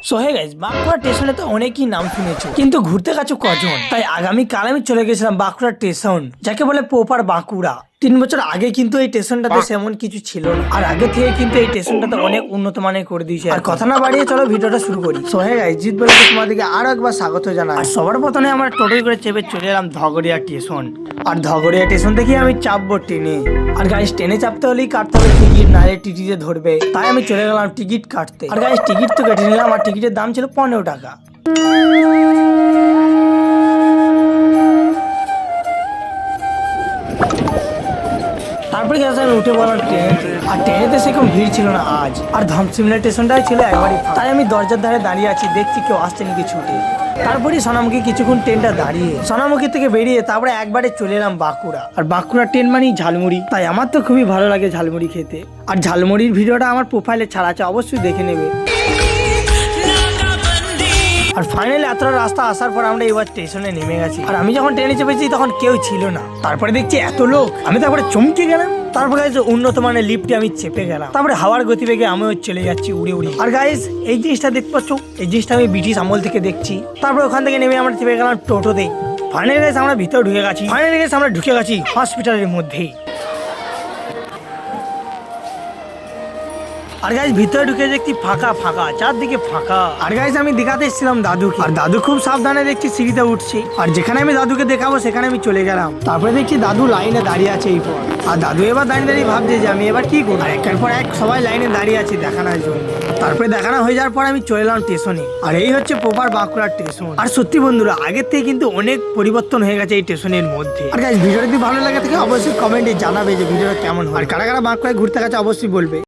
So hey guys, Bankura স্টেশনে তো অনেকই নাম শুনেছো, কিন্তু ঘুরতে গেছো কজন? তাই আগামীকাল আমি চলে গেছিলাম বাঁকুড়া স্টেশন, যাকে বলে প্রপার বাঁকুড়া। 3 বছর আগে কিন্তু এই স্টেশনটাতে সেমন কিছু ছিল না, আর আগে থেকে কিন্তু এই স্টেশনটাতে অনেক উন্নত মানের করে দিয়েছে। আর কথা না বাড়িয়ে চলো ভিডিওটা শুরু করি। সো হে গাইস, জিৎ বলে তোমাদেরকে আরো একবার স্বাগত জানাই। আর সবার প্রথমে আমরা টোটোয় করে চেপে চলে এলাম ধগড়িয়া স্টেশন। আর ধগড়িয়া স্টেশন থেকে আমি চাপবো ট্রেনে। আর গাইস, ট্রেনে চাপতে হলেই কাটতে হবে টিকিট, নাহলে টিটিতে ধরবে। তাই আমি চলে গেলাম টিকিট কাটতে। আর গাইস, টিকিট তো কেটে নিলাম, আর টিকিটের দাম ছিল 15 টাকা। তারপরে গেছে আমি উঠে বললাম ট্রেনেতে। আর ট্রেনেতে সেরকম ভিড় ছিল না আজ, আর ধমসিমলা স্টেশনটাই ছিল একবারই ফাঁকা। তাই আমি দরজার ধারে দাঁড়িয়ে আছি, দেখছি কেউ আসছে নাকি ছুটে। তারপরে সোনামুখী কিছুক্ষণ ট্রেনটা দাঁড়িয়ে সোনামুখী থেকে বেরিয়ে তারপরে একবারে চলে এলাম বাঁকুড়া। আর বাঁকুড়া ট্রেন মানেই ঝালমুড়ি, তাই আমার তো খুবই ভালো লাগে ঝালমুড়ি খেতে। আর ঝালমুড়ির ভিডিওটা আমার প্রোফাইলে ছাড়া আছে, অবশ্যই দেখে নেবে। আর ফাইনালি এতটা রাস্তা আসার পর আমরা এবার স্টেশনে নেমে গেছি। আর আমি যখন ট্রেনে চেপেছি তখন কেউ ছিল না। তারপরে দেখছি এত লোক, আমি তারপরে চমকে গেলাম। তারপরে গাইজ উন্নত মানের লিফটে আমি চেপে গেলাম। তারপরে হাওয়ার গতিবেগে আমিও চলে যাচ্ছি উড়ে উড়ে। আর গাইজ, এই জিনিসটা দেখতে পাচ্ছ, এই জিনিসটা আমি ব্রিটিশ আমল থেকে দেখছি। তারপরে ওখান থেকে নেমে আমরা চেপে গেলাম টোটোতে। ফাইনালি গাইজ আমরা ভিতরে ঢুকে গেছি। ফাইনালি গাইজ আমরা ঢুকে গেছি হসপিটালের মধ্যেই। আর গাইজ, ভিতরে ঢুকে দেখছি ফাঁকা ফাঁকা, চারদিকে ফাঁকা। আর গাইজ, আমি দেখাতে এসেছিলাম দাদুকে। আর দাদু খুব সাবধানে দেখছি সিঁড়িতে উঠছে। আর যেখানে আমি দাদুকে দেখাবো সেখানে আমি চলে গেলাম। তারপরে দেখছি দাদু লাইনে দাঁড়িয়ে আছে এই পর। আর দাদু এবার দাঁড়িয়ে দাঁড়িয়ে ভাবছে যে আমি এবার কি করবো। আর একের পর এক সবাই লাইনে দাঁড়িয়ে আছে দেখানোর জন্য। তারপরে দেখানো হয়ে যাওয়ার পর আমি চলে এলাম স্টেশনে। আর এই হচ্ছে প্রপার বাঁকুড়া স্টেশন। আর সত্যি বন্ধুরা, আগের থেকে কিন্তু অনেক পরিবর্তন হয়ে গেছে এই স্টেশনের মধ্যে। আর গাইজ, ভিডিওটা যদি ভালো লাগে থাকে অবশ্যই কমেন্টে জানাবে যে ভিডিওটা কেমন হয়। আর কারা কারা বাঁকুড়ায় ঘুরতে গেছে অবশ্যই বলবে।